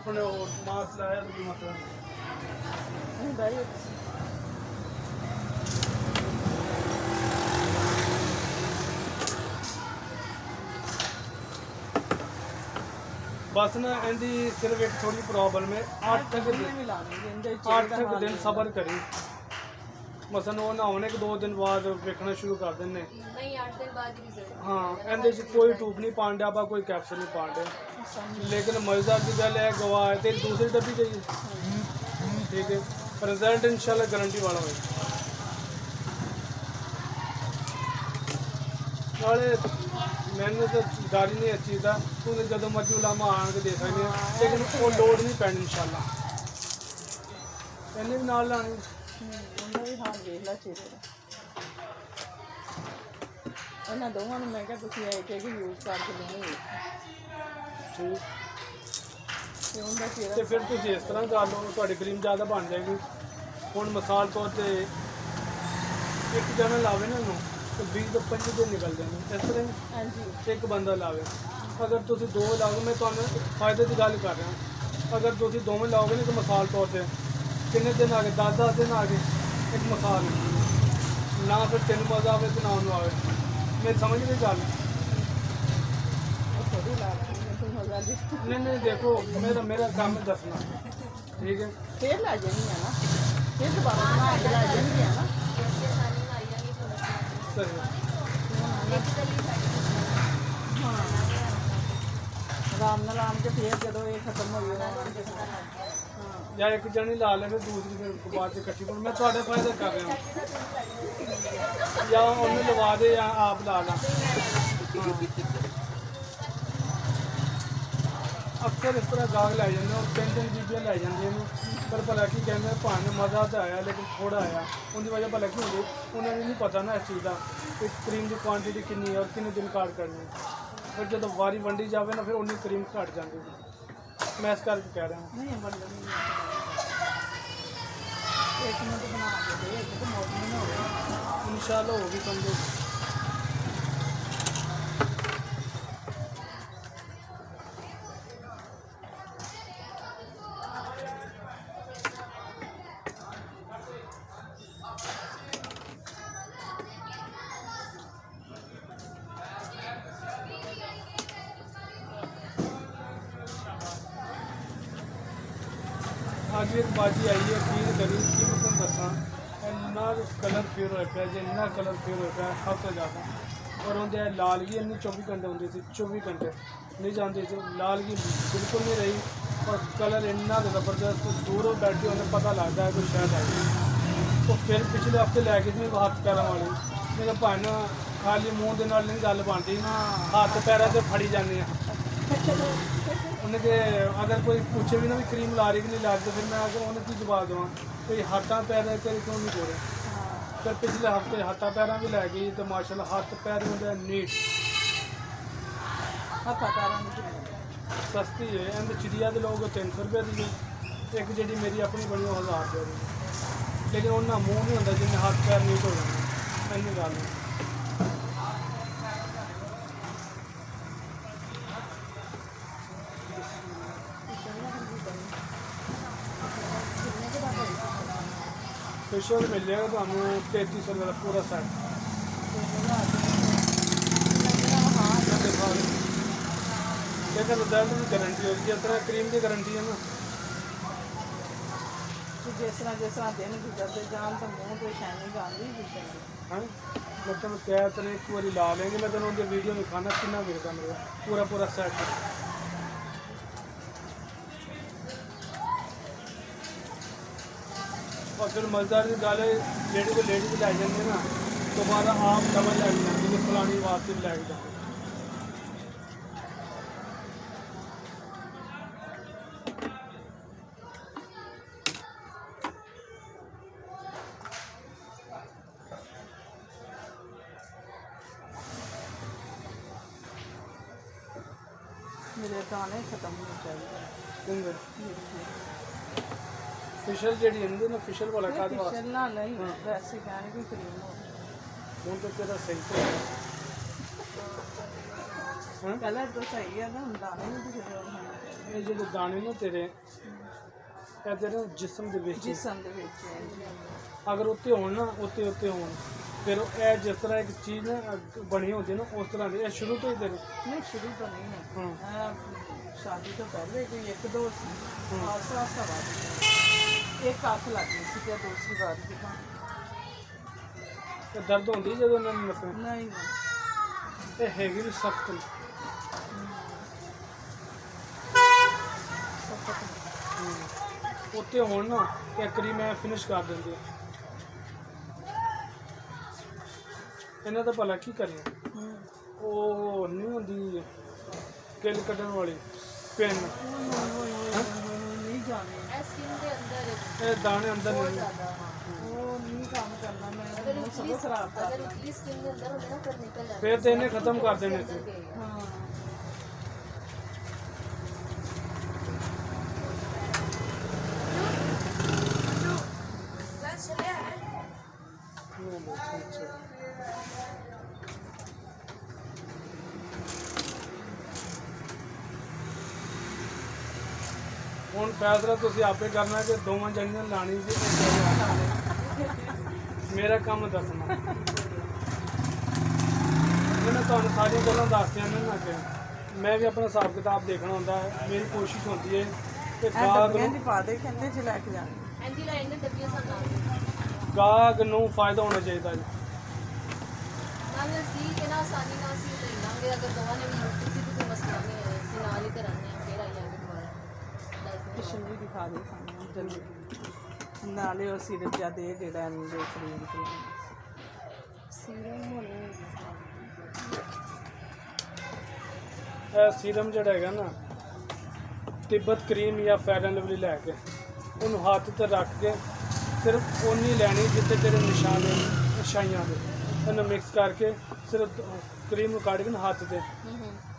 ਹੁਣ ਉਹ ਮਾਸ ਲਾਇਆ ਤਾਂ ਕੋਈ ਮਸਲਾ ਨਹੀਂ। बस ना इनकी सिर्फ एक थोड़ी प्रॉब्लम है 8 दिन सबर करी मसन वो नहाने के 2 दिन बाद वेखना शुरू कर देने हाँ इनके कोई टूब नहीं पान दिया कोई कैप्सूल नहीं पान दिया लेकिन मजेदार की गल है गवाह है तेरी दूसरी डब्बी चाहिए ठीक है रिजल्ट इंशाल्लाह गारंटी वाला हो मैंने तो डर ही नहीं इस चीज़ का तू जो मर्जी उलामा आन के दे सकते हैं लेकिन वो लोड नहीं पैनी इंशाल्लाह इन्हें भी नाल लानी ਇਹਨਾਂ ਦੋਵਾਂ ਨੂੰ ਮੈਂ ਕਿਹਾ ਤੁਸੀਂ ਇੱਕ ਇੱਕ ਯੂਜ਼ ਕਰਕੇ ਦੇਣੀ ठीक ਤੇ ਉਹਦਾ ਚਿਹਰਾ तो फिर तुम इस तरह कर लो थोड़ी क्रीम ज़्यादा बन जाएगी हुण मिसाल तौर पर एक जना लावे ना इन्हूं तो 20 तो 25 दिन निकल जाने इस तरह ही ਹਾਂਜੀ एक बंदा लावे अगर तुम 2 लाओगे मैं तुम्हें फायदे की गल कर रहा अगर तुम दोवें लाओगे ना तो मिसाल तौर पर किन्ने दिन आ गए 10 दिन आ गए एक मिसाल ना फिर 3 मजा आए तो ना उन्होंने आए मेरी समझ नहीं गल ਥੋੜੀ ਲੱਗਦੀ ਤੂੰ ਮਜ਼ਾ ਦੇ नहीं देखो मेरा काम है दसना ठीक है ਫੇਰ ਲੈ ਜਾਣੀ ਆ ਨਾ ਫਿਰ ਦੁਬਾਰਾ ਬਣਾ ਕੇ ਲੈ ਜਾਣੀ ਆ ਨਾ सही ਆਰਾਮ ਨਾਲ ਆਮ ਕੇ ਫੇਰ ਜਦੋਂ ਇਹ ਖਤਮ ਹੋ ਜਾਣਾ या एक जनी ला ले फिर दूसरी फिर बाद से इकट्ठी मैं थोड़े फायदे कर रहा हूँ या उन्हें लवा दे या आप ला ला अक्सर इस तरह गाग लै जाते और 3 चीज़ें लै जाती पर भला की कहते भावें मज़ा तो आया लेकिन थोड़ा आया उनकी वजह भला की होंगी उन्होंने नहीं पता ना इस चीज़ का कि क्रीम की क्वांटिटी कितनी है और कितने दिन काट करनी है फिर जो वारी वंडी जाए ना फिर उन्नी क्रीम घट जाती मैं इस करके कह रहा हूँ ਨਹੀਂ ਬੰਦਾ ਨਹੀਂ ਇੱਕ ਮਿੰਟ ਬਣਾ ਕੇ ਦੇ ਇੱਕ ਤਾਂ ਮੌਸਮ ਨਾ ਹੋਵੇ इंशाल्लाह होगी समझो आज एक बाजी आई है फील करी कि मतलब दसा इन्ना कलर फेयर हो पाया जो इन्ना कलर फेयर हो पाया हद तो ज़्यादा और उनके लालगी इन्नी 24 घंटे होंगी थी 24 घंटे नहीं जाती थी लालगी बिल्कुल नहीं रही और कलर इन्ना ज़बरदस्त दूरों बैठे उन्हें पता लगता है कोई शायद आई तो फिर पिछले हफ्ते लैके थी हाथ पैरों वाली मेरे भाई ना खाली मूँह के नाल नहीं गल बनती हाथ पैरों से फड़ी जाने उन्हें तो अगर कोई पूछे भी ना भी क्रीम ला रही कि नहीं ला रही तो फिर मैं अगर उन्हें की जवाब देवां कोई हाथा पैर तेरे क्यों नहीं बोले फिर पिछले हफ्ते हाथा पैर भी लै गई तो माशाल्लाह हाथ पैर होंगे नीट ਹੱਥਾਂ ਪੈਰਾਂ ਨੂੰ सस्ती है इन्हें चिड़िया के लोग 300 रुपये दी है एक जी मेरी अपनी बनी 1000 रुपये दी लेकिन उन्हें मूँह नहीं होंगे जिन्हें हाथ पैर नीट हो जाए इन्नी गल है फेशियल मिल जाएगा तो हमें 3300 रुपये का पूरा सेट लेकिन रिजल्ट की गारंटी होगी जिस तरह क्रीम की गारंटी है ना ਜਿਸ ਤਰ੍ਹਾਂ ਦਿਨ ਗੁਜ਼ਰਦੇ ਜਾਣ ਤਾਂ ਮੂੰਹ ਤੇ ਸ਼ਾਈਨਿੰਗ ਆਉਂਦੀ ਗੁਜ਼ਰਦੀ हाँ मैं तेन कह तेन एक बार ला लेंगे मैं तेन उनकी वीडियो दिखाना कितना मिलता मेरा पूरा सेट और फिर मजेदार की गल लेडी को लै जाते ना दोबारा आप डबल लैके जाते कि फलानी वास्ते भी लैके जाते ਮੇਰੇ ਦਾਣੇ ਖਤਮ ਹੋਣੇ ਚਾਹੀਦੇ फिशल जी ना फिशल वाला का ਚੱਲਣਾ ਨਹੀਂ ਵੈਸੇ ਕਹਿਣ ਕੋਈ ਕਰੀਮ ਹੋ हूँ तो तेरा सही ਕਲਰ ਤਾਂ ਸਹੀ ਹੈ ਨਾ ਦਾਣੇ ਨਹੀਂ ਦਿਖਦੇ ਇਹ ਜਿਹੜੇ ਦਾਣੇ ਨੇ ਤੇਰੇ ਇਹ ਤੇਰੇ ਜਿਸਮ ਦੇ ਵਿੱਚ ਜਿਸਮ ਦੇ ਵਿੱਚ ਹੈ ਜੀ। ਅਗਰ ਉੱਤੇ ਹੋਣ ਨਾ ਉੱਤੇ ਹੋਣ ਫਿਰ ਇਹ ਜਿਸ ਤਰ੍ਹਾਂ ਇੱਕ ਚੀਜ਼ ਨਾ ਬਣੀ ਹੁੰਦੀ ਨਾ ਉਸ ਤਰ੍ਹਾਂ ਦੀ ਇਹ ਸ਼ੁਰੂ ਤੋਂ ਹੀ ਤੇਰੇ ਨਹੀਂ ਸ਼ੁਰੂ ਤੋਂ ਨਹੀਂ ਹੈ। ਹਾਂ ਸ਼ਾਦੀ ਤੋਂ ਪਹਿਲੇ ਕੋਈ ਇੱਕ ਦੋ ਸੀ, ਹਾਂ। ਆਸਾ ਆਸਾ ਵੱਧ ਇੱਕ ਅੱਖ ਲੱਗ ਗਈ ਸੀ ਤੇ ਦੂਸਰੀ ਵਾਰ ਦੀ ਤੇ ਦਰਦ ਹੁੰਦੀ ਜਦੋਂ ਉਹਨਾਂ ਨੂੰ ਨੱਪੇ ਨਹੀਂ ਇਹ ਹੈਗੀ ਵੀ ਸਖਤ ਉੱਤੇ ਹੋਣ ਨਾ ਇੱਕ ਵਾਰੀ ਮੈਂ ਫਿਨਿਸ਼ ਕਰ ਦਿੰਦੀ ਹਾਂ। ਇਹਨਾਂ ਦਾ ਭਲਾ ਕੀ ਕਰੀਏ ਉਹ ਨਹੀਂ ਹੁੰਦੀ ਕਿਲ ਕੱਢਣ ਵਾਲੀ ਪੈਨ ਨਹੀਂ ਜਾਣੇ ਇਹ ਦਾਣੇ ਅੰਦਰ ਨਹੀਂ ਉਹ ਨਹੀਂ ਕੰਮ ਕਰਨਾ ਮੈਂ ਸਭ ਖਰਾਬ ਕਰ ਫਿਰ ਤੇ ਇਹਨੇ ਖਤਮ ਕਰ ਦੇਣੇ ਸੀ ਹਾਂ ਹੁਣ ਫੈਸਲਾ ਤੁਸੀਂ ਆਪੇ ਕਰਨਾ ਕਿ ਦੋਵਾਂ ਜਣੀਆਂ ਲਾਣੀ ਸੀ ਮੇਰਾ ਕੰਮ ਦੱਸਣਾ ਇਹਨਾਂ ਤੁਹਾਨੂੰ ਸਾਰੀਆਂ ਗੱਲਾਂ ਦੱਸਦੀਆਂ ਨੇ ਨਾ ਕਿ ਮੈਂ ਵੀ ਆਪਣਾ ਹਿਸਾਬ ਕਿਤਾਬ ਦੇਖਣਾ ਹੁੰਦਾ ਹੈ ਮੇਰੀ ਕੋਸ਼ਿਸ਼ ਹੁੰਦੀ ਹੈ ਕਿ ਗਾਹਕ ਕਹਿੰਦੀ ਪਾ ਦੇ ਕਹਿੰਦੇ ਜੇ ਲੈ ਕੇ ਜਾਣੀ ਗਾਹਕ ਨੂੰ ਫਾਇਦਾ ਹੋਣਾ ਚਾਹੀਦਾ ਜੀ ਕਿਸ਼ਨ ਵੀ ਦਿਖਾ ਦੇ ਸਾਨੂੰ ਜਲਦੀ ਨਾਲੇ ਉਹ ਸਿਰਪ ਜਾਂ ਦੇ ਜਿਹੜਾ ਇਹਨੂੰ ਦੇ ਖਰੀਦ ਕੇ ਇਹ ਸੀਰਮ ਜਿਹੜਾ ਹੈਗਾ ਨਾ ਤਿੱਬਤ ਕਰੀਮ ਜਾਂ ਫੈਰਨ ਲਵਲੀ ਲੈ ਕੇ ਉਹਨੂੰ ਹੱਥ ਤੇ ਰੱਖ ਕੇ ਸਿਰਫ ਓਨੀ ਲੈਣੀ ਜਿੱਥੇ ਤੇਰੇ ਨਿਸ਼ਾਨ ਨੇ ਨਿਸ਼ਾਈਆਂ ਦੇ ਉਹਨੂੰ ਮਿਕਸ ਕਰਕੇ ਸਿਰਫ ਕਰੀਮ ਨੂੰ ਕੱਢ ਕੇ ਨਾ ਹੱਥ ਤੇ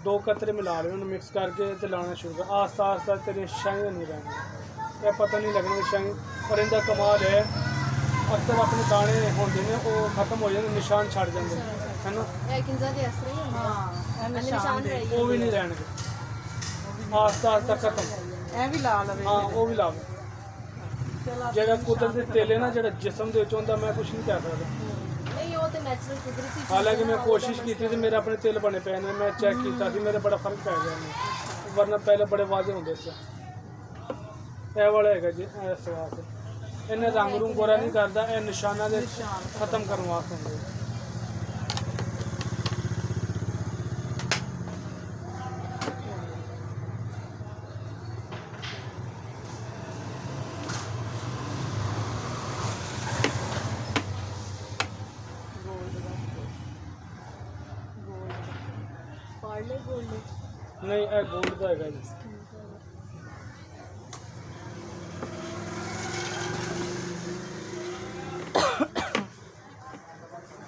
2 ਕਤਰੇ ਮਿਲਾ ਲਏ ਉਹਨੂੰ ਮਿਕਸ ਕਰਕੇ ਤੇ ਲਾਉਣਾ ਸ਼ੁਰੂ ਕਰ ਆਸਤਾ ਆਸਤਾ ਤੇਰੀਆਂ ਛਾਈਆਂ ਨਹੀਂ ਰਹਿਣਗੀਆਂ ਇਹ ਪਤਾ ਨਹੀਂ ਲੱਗਣਾ ਛਾਈ ਪਰ ਇਹਦਾ ਕਮਾਲ ਹੈ ਅਕਸਰ ਆਪਣੇ ਦਾਣੇ ਹੁੰਦੇ ਨੇ ਉਹ ਖਤਮ ਹੋ ਜਾਂਦੇ ਨਿਸ਼ਾਨ ਛੱਡ ਜਾਂਦੇ ਹੈ ਨਾ ਹਾਂ ਇਹ ਨਿਸ਼ਾਨ ਦੇ ਉਹ ਵੀ ਨਹੀਂ ਰਹਿਣਗੇ ਆਸਤਾ ਆਸਤਾ ਖਤਮ ਇਹ ਵੀ ਲਾ ਲਵੇ ਹਾਂ ਉਹ ਵੀ ਲਾਵੇ ਚਲ ਜਿਹੜਾ ਕੁਦਰਤੀ ਤੇਲ ਹੈ ਨਾ ਜਿਹੜਾ ਜਿਸਮ ਦੇ ਵਿੱਚ ਹੁੰਦਾ ਮੈਂ ਕੁਝ ਨਹੀਂ ਕਹਿ ਸਕਦਾ ਹਾਲਾਂਕਿ ਮੈਂ ਕੋਸ਼ਿਸ਼ ਕੀਤੀ ਤੇ ਮੇਰੇ ਆਪਣੇ ਤਿਲ ਬਣੇ ਪਏ ਨੇ ਮੈਂ ਚੈੱਕ ਕੀਤਾ ਸੀ ਮੇਰੇ ਬੜਾ ਫਰਕ ਪੈ ਗਿਆ ਮੈਨੂੰ ਵਰਨਾ ਪਹਿਲੇ ਬੜੇ ਵਾਜ਼ੇ ਹੁੰਦੇ ਸੀ ਇਹ ਵਾਲਾ ਹੈਗਾ ਜੀ ਇਹ ਸਵਾਦ ਇਹਨੇ ਰੰਗ ਨੂੰ ਗੋਰਾ ਨਹੀਂ ਕਰਦਾ ਇਹ ਨਿਸ਼ਾਨਾਂ ਦੇ ਖਤਮ ਕਰਨ ਵਾਸਤੇ ਹੁੰਦੇ ਨਹੀਂ ਇਹ ਗੋਲਡ ਦਾ ਹੈਗਾ ਜੀ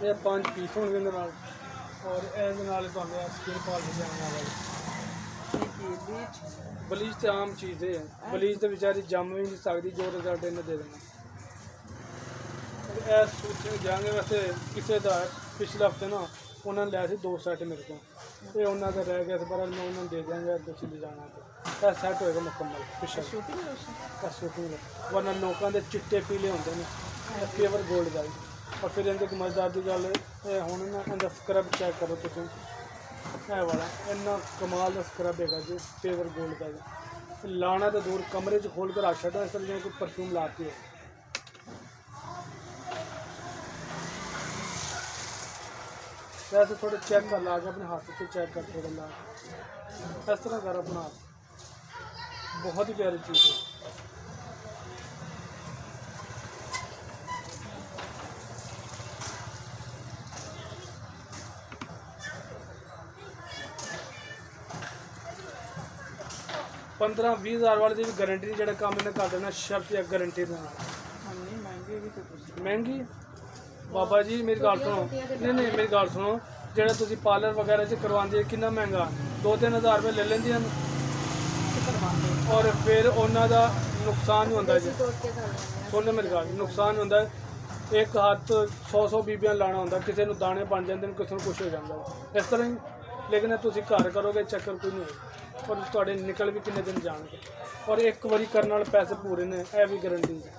ਇਹ 5 ਪੀਸ ਹੋਣਗੇ ਇਹਦੇ ਨਾਲ ਔਰ ਇਹਦੇ ਨਾਲ ਤੁਹਾਨੂੰ ਸਕਿਨ ਪਾਲਿਸ਼ ਜਾਣ ਵਾਲਾ ਬਲੀਚ ਤੇ ਆਮ ਚੀਜ਼ ਹੈ ਬਲੀਚ ਤੇ ਵਿਚਾਰੀ ਜੰਮ ਵੀ ਨਹੀਂ ਸਕਦੀ ਜੋ ਰਿਜ਼ਲਟ ਇਹਨੇ ਦੇ ਦੇਣਾ ਇਹ ਸੂਟ ਜਾਣੇ ਵਾਸਤੇ ਕਿਸੇ ਦਾ ਪਿਛਲੇ ਹਫਤੇ ਨਾ ਉਹਨਾਂ ਨੇ ਲਿਆ ਸੀ 2 ਸੈੱਟ ਮੇਰੇ ਤੋਂ ਇਹ ਉਹਨਾਂ ਦਾ ਰਹਿ ਗਿਆ ਸੀ ਪਰ ਮੈਂ ਉਹਨਾਂ ਨੂੰ ਦੇ ਦਿਆਂਗਾ ਤੁਸੀਂ ਲੈ ਜਾਣਾ ਤੇ ਇਹ ਸੈੱਟ ਹੋਏਗਾ ਮੁਕੰਮਲ ਪਿਛਲੇ ਸ਼ੂਟਿੰਗ ਵਰਨਾ ਲੋਕਾਂ ਦੇ ਚਿੱਟੇ ਪੀਲੇ ਹੁੰਦੇ ਨੇ ਇਹ ਪੇਵਰ ਗੋਲਡ ਦਾ ਔਰ ਫਿਰ ਇਹਦੇ ਕੋਈ ਮਜ਼ੇਦਾਰ ਦੀ ਗੱਲ ਇਹ ਹੁਣ ਨਾ ਇਹਦਾ ਸਕਰਬ ਚੈੱਕ ਕਰੋ ਤੁਸੀਂ ਇਹ ਵਾਲਾ ਇੰਨਾ ਕਮਾਲ ਦਾ ਸਕਰਬ ਹੈਗਾ ਜੀ ਪੇਵਰ ਗੋਲਡ ਦਾ ਜੀ ਲਾਣਾ ਤਾਂ ਦੂਰ ਕਮਰੇ 'ਚ ਖੋਲ ਕੇ ਰੱਖ ਛੱਡੋ ਇਸ ਤਰ੍ਹਾਂ ਜਿਵੇਂ ਕੋਈ ਪਰਫਿਊਮ ਲਾਤੀ ਹੈ वैसे थोड़ा चेक कर ला के अपने हाथ से चेक कर थोड़ा ला इस तरह कर अपना बहुत ही प्यारी चीज़ है पंद्रह 20 हज़ार वाले की भी गारंटी नहीं जो काम इन्हें कर देना शर्त या गारंटी महंगी बाबा जी मेरी गल सुनो नहीं मेरी गल सुनो ਜਿਹੜਾ ਤੁਸੀਂ ਪਾਰਲਰ ਵਗੈਰਾ 'ਚ ਕਰਵਾਉਂਦੇ ਕਿੰਨਾ ਮਹਿੰਗਾ 2-3 ਹਜ਼ਾਰ ਰੁਪਏ ਲੈ ਲੈਂਦੀਆਂ ਨੇ ਔਰ ਫਿਰ ਉਹਨਾਂ ਦਾ ਨੁਕਸਾਨ ਹੀ ਹੁੰਦਾ ਜੀ ਸੁਣ ਮੇਰੀ ਗੱਲ ਨੁਕਸਾਨ ਹੁੰਦਾ ਇੱਕ ਹੱਥ 100 ਬੀਬੀਆਂ ਲਾਣਾ ਹੁੰਦਾ ਕਿਸੇ ਨੂੰ ਦਾਣੇ ਬਣ ਜਾਂਦੇ ਨੇ ਕਿਸੇ ਨੂੰ ਕੁਛ ਹੋ ਜਾਂਦਾ ਇਸ ਤਰ੍ਹਾਂ ਹੀ ਲੇਕਿਨ ਤੁਸੀਂ ਘਰ ਕਰੋਗੇ ਚੱਕਰ ਕੋਈ ਨਹੀਂ ਹੋਏਗਾ ਪਰ ਤੁਹਾਡੇ ਨਿਕਲ ਵੀ ਕਿੰਨੇ ਦਿਨ ਜਾਣਗੇ। ਔਰ ਇੱਕ ਵਾਰੀ ਕਰਨ ਨਾਲ ਪੈਸੇ ਪੂਰੇ ਨੇ, ਇਹ ਵੀ ਗਰੰਟੀ ਹੈ।